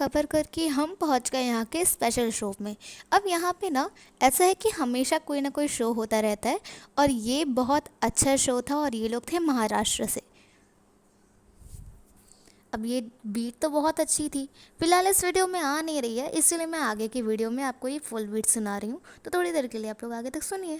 सफ़र करके हम पहुंच गए यहाँ के स्पेशल शो में। अब यहाँ पे ना ऐसा है कि हमेशा कोई ना कोई शो होता रहता है, और ये बहुत अच्छा शो था और ये लोग थे महाराष्ट्र से। अब ये बीट तो बहुत अच्छी थी, फिलहाल इस वीडियो में आ नहीं रही है, इसलिए मैं आगे की वीडियो में आपको ये फुल बीट सुना रही हूँ। तो थोड़ी देर के लिए आप लोग आगे तक सुनिए।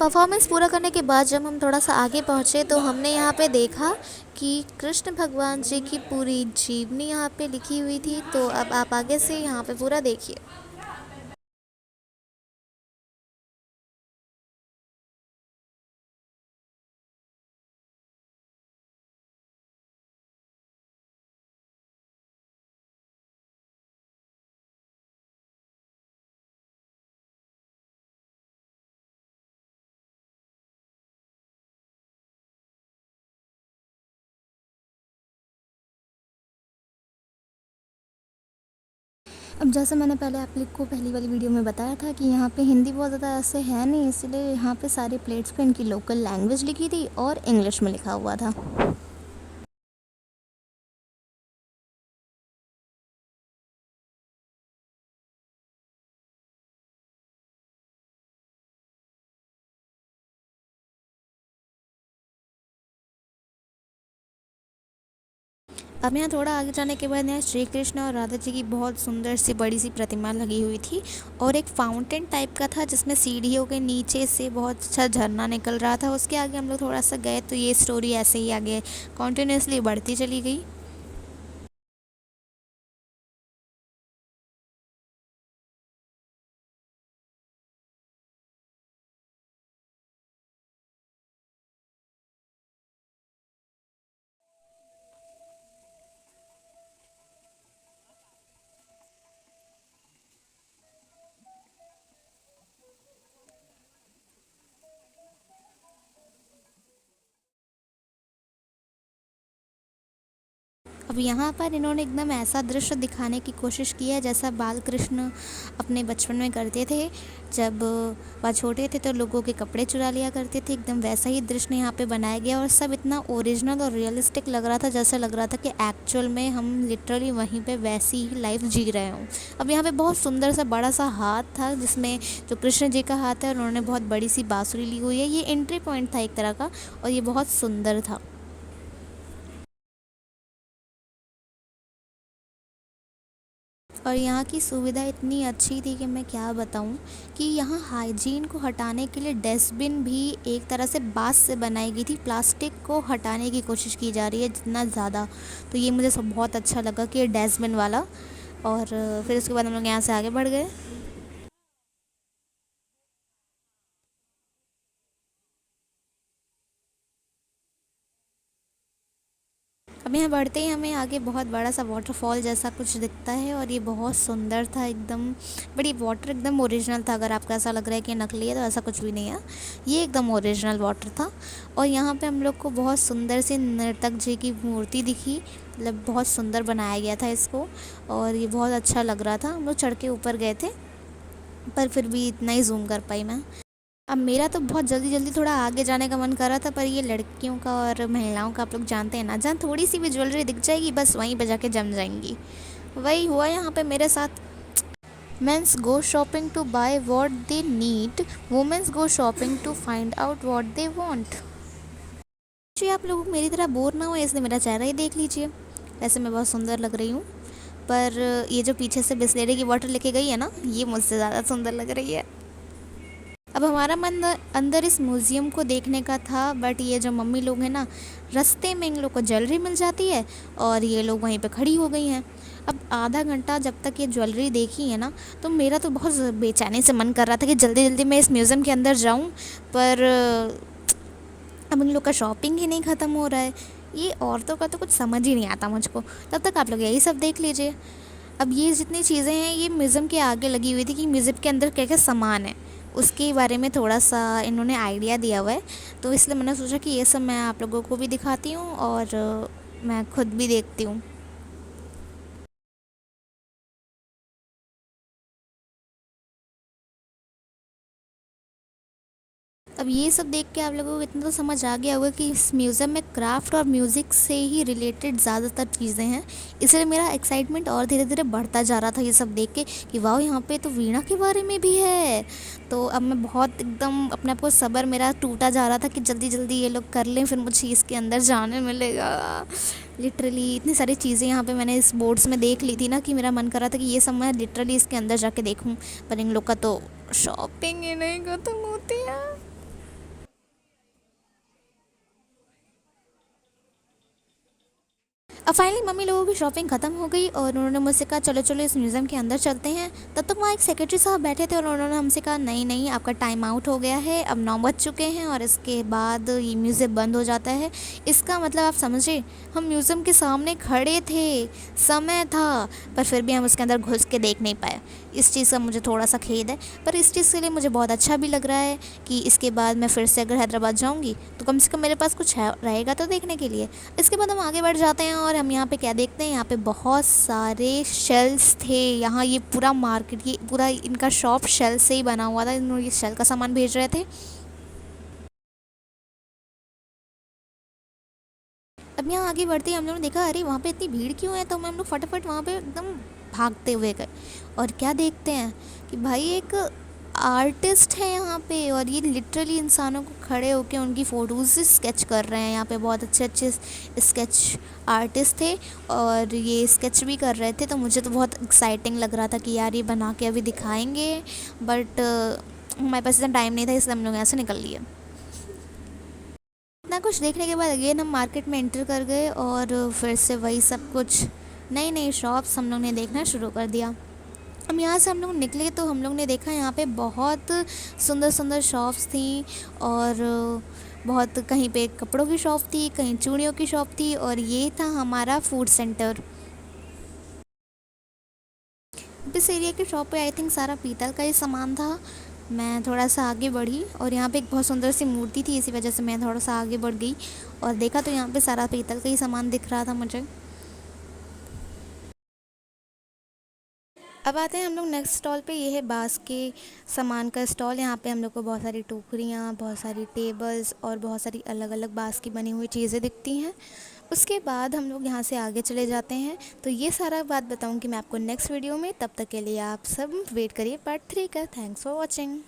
परफॉर्मेंस पूरा करने के बाद जब हम थोड़ा सा आगे पहुँचे तो हमने यहाँ पे देखा कि कृष्ण भगवान जी की पूरी जीवनी यहाँ पे लिखी हुई थी। तो अब आप आगे से यहाँ पे पूरा देखिए। अब जैसे मैंने पहले आप लोग को पहली वाली वीडियो में बताया था कि यहाँ पे हिंदी बहुत ज़्यादा ऐसे है नहीं, इसलिए यहाँ पे सारे प्लेट्स पे इनकी लोकल लैंग्वेज लिखी थी और इंग्लिश में लिखा हुआ था। अब यहाँ थोड़ा आगे जाने के बाद यहाँ श्री कृष्ण और राधा जी की बहुत सुंदर सी बड़ी सी प्रतिमा लगी हुई थी, और एक फाउंटेन टाइप का था जिसमें सीढ़ियों के नीचे से बहुत अच्छा झरना निकल रहा था। उसके आगे हम लोग थोड़ा सा गए तो ये स्टोरी ऐसे ही आगे कॉन्टीन्यूसली बढ़ती चली गई। अब यहाँ पर इन्होंने एकदम ऐसा दृश्य दिखाने की कोशिश की है जैसा बाल कृष्ण अपने बचपन में करते थे। जब वह छोटे थे तो लोगों के कपड़े चुरा लिया करते थे, एकदम वैसा ही दृश्य यहाँ पे बनाया गया, और सब इतना ओरिजिनल और रियलिस्टिक लग रहा था, जैसा लग रहा था कि एक्चुअल में हम लिटरली वहीं पे वैसी ही लाइफ जी रहे हों। अब यहाँ पे बहुत सुंदर सा बड़ा सा हाथ था जिसमें जो कृष्ण जी का हाथ है, और उन्होंने बहुत बड़ी सी बांसुरी ली हुई है। ये एंट्री पॉइंट था एक तरह का, और ये बहुत सुंदर था। और यहाँ की सुविधा इतनी अच्छी थी कि मैं क्या बताऊँ, कि यहाँ हाइजीन को हटाने के लिए डस्टबिन भी एक तरह से बांस से बनाई गई थी, प्लास्टिक को हटाने की कोशिश की जा रही है जितना ज़्यादा। तो ये मुझे सब बहुत अच्छा लगा कि ये डस्टबिन वाला। और फिर उसके बाद हम लोग यहाँ से आगे बढ़ गए। हैं बढ़ते ही हमें आगे बहुत बड़ा सा वाटरफॉल जैसा कुछ दिखता है और ये बहुत सुंदर था एकदम। बट ये वाटर एकदम ओरिजिनल था। अगर आपको ऐसा लग रहा है कि नकली है तो ऐसा कुछ भी नहीं है, ये एकदम ओरिजिनल वाटर था। और यहाँ पे हम लोग को बहुत सुंदर सी नर्तक जी की मूर्ति दिखी, मतलब बहुत सुंदर बनाया गया था इसको और ये बहुत अच्छा लग रहा था। हम लोग चढ़ के ऊपर गए थे पर फिर भी इतना ही जूम कर पाई मैं। अब मेरा तो बहुत जल्दी जल्दी थोड़ा आगे जाने का मन कर रहा था, पर ये लड़कियों का और महिलाओं का आप लोग जानते हैं ना, जहाँ थोड़ी सी भी ज्वेलरी दिख जाएगी बस वहीं पे जाके जम जाएंगी। वही हुआ यहाँ पे मेरे साथ। Mens go shopping to buy what they need, womens go shopping to find out what they want. जी आप लोग मेरी तरह बोर ना हो इसलिए मेरा चेहरा ही देख लीजिए। वैसे मैं बहुत सुंदर लग रही हूँ, पर ये जो पीछे से बिस्लेरी की बॉटल लेके गई है ना, ये मुझसे ज़्यादा सुंदर लग रही है। अब हमारा मन अंदर इस म्यूज़ियम को देखने का था, बट ये जो मम्मी लोग हैं ना, रास्ते में इन लोग को ज्वेलरी मिल जाती है और ये लोग वहीं पे खड़ी हो गई हैं। अब आधा घंटा जब तक ये ज्वेलरी देखी है ना, तो मेरा तो बहुत बेचैनी से मन कर रहा था कि जल्दी जल्दी मैं इस म्यूज़ियम के अंदर जाऊं, पर अब इन लोग का शॉपिंग ही नहीं ख़त्म हो रहा है। ये औरतों का तो कुछ समझ ही नहीं आता मुझको। तब तक आप लोग यही सब देख लीजिए। अब ये जितनी चीज़ें हैं ये म्यूज़ियम के आगे लगी हुई थी कि म्यूज़ियम के अंदर क्या क्या सामान है उसके बारे में थोड़ा सा इन्होंने आइडिया दिया हुआ है, तो इसलिए मैंने सोचा कि ये सब मैं आप लोगों को भी दिखाती हूँ और मैं खुद भी देखती हूँ। अब ये सब देख के आप लोगों को इतना तो समझ आ गया होगा कि इस म्यूज़ियम में क्राफ्ट और म्यूज़िक से ही रिलेटेड ज़्यादातर चीज़ें हैं, इसलिए मेरा एक्साइटमेंट और धीरे धीरे बढ़ता जा रहा था ये सब देख के कि वाह यहाँ पे तो वीणा के बारे में भी है। तो अब मैं बहुत एकदम अपने आप को सब्र मेरा टूटा जा रहा था कि जल्दी जल्दी ये लोग कर लें फिर मुझे इसके अंदर जाने मिलेगा। लिटरली इतनी सारी चीज़ें यहाँ पे मैंने इस बोर्ड्स में देख ली थी ना कि मेरा मन कर रहा था कि ये सब मैं लिटरली इसके अंदर जाके देखूँ, पर इन लोग का तो शॉपिंग ही नहीं ख़त्म होती है। अब फाइनली मम्मी लोगों की शॉपिंग ख़त्म हो गई और उन्होंने मुझसे कहा चलो चलो इस म्यूज़ियम के अंदर चलते हैं। तब तक वहाँ एक सेक्रेटरी साहब बैठे थे और उन्होंने हमसे कहा नहीं नहीं आपका टाइम आउट हो गया है, अब 9 बज चुके हैं और इसके बाद ये म्यूज़ियम बंद हो जाता है। इसका मतलब आप समझे, हम म्यूज़ियम के सामने खड़े थे, समय था, पर फिर भी हम उसके अंदर घुस के देख नहीं पाए। इस चीज़ का मुझे थोड़ा सा खेद है, पर इस चीज़ के लिए मुझे बहुत अच्छा भी लग रहा है कि इसके बाद मैं फिर से अगर हैदराबाद जाऊँगी तो कम से कम मेरे पास कुछ है रहेगा तो देखने के लिए। इसके बाद हम आगे बढ़ जाते हैं और हम यहाँ पे क्या देखते हैं, यहाँ पे बहुत सारे शेल्स थे। यहाँ ये पूरा मार्केट, ये पूरा इनका शॉप शेल से ही बना हुआ था, इन्होंने ये शेल का सामान भेज रहे थे। अब यहाँ आगे बढ़ते ही हम लोगों ने देखा अरे वहाँ पे इतनी भीड़ क्यों है, तो हम लोग फटाफट वहाँ पे एकदम भागते हुए गए और क्या देखते हैं कि भाई एक आर्टिस्ट है यहाँ पे और ये लिटरली इंसानों को खड़े होकर उनकी फ़ोटोज़ स्केच कर रहे हैं। यहाँ पे बहुत अच्छे अच्छे स्केच आर्टिस्ट थे और ये स्केच भी कर रहे थे, तो मुझे तो बहुत एक्साइटिंग लग रहा था कि यार ये बना के अभी दिखाएंगे, बट हमारे पास इतना टाइम नहीं था इसलिए हम लोग यहाँ से निकल लिए। इतना कुछ देखने के बाद अगेन हम मार्केट में एंटर कर गए और फिर से वही सब कुछ नई नई शॉप्स हम लोग ने देखना शुरू कर दिया। अब यहाँ से हम लोग निकले तो हम लोग ने देखा यहाँ पे बहुत सुंदर सुंदर शॉप्स थी और बहुत, कहीं पे कपड़ों की शॉप थी, कहीं चूड़ियों की शॉप थी और ये था हमारा फूड सेंटर। इस एरिया की शॉप पे आई थिंक सारा पीतल का ही सामान था। मैं थोड़ा सा आगे बढ़ी और यहाँ पे एक बहुत सुंदर सी मूर्ति थी, इसी वजह से मैं थोड़ा सा आगे बढ़ गई और देखा तो यहाँ पे सारा पीतल का ही सामान दिख रहा था मुझे। अब आते हैं हम लोग नेक्स्ट स्टॉल पे, ये है बांस के सामान का स्टॉल। यहाँ पे हम लोग को बहुत सारी टोकरियाँ, बहुत सारी टेबल्स और बहुत सारी अलग अलग बांस की बनी हुई चीज़ें दिखती हैं। उसके बाद हम लोग यहाँ से आगे चले जाते हैं, तो ये सारा बात बताऊँगी मैं आपको नेक्स्ट वीडियो में। तब तक के लिए आप सब वेट करिए पार्ट 3 का। Thanks for watching.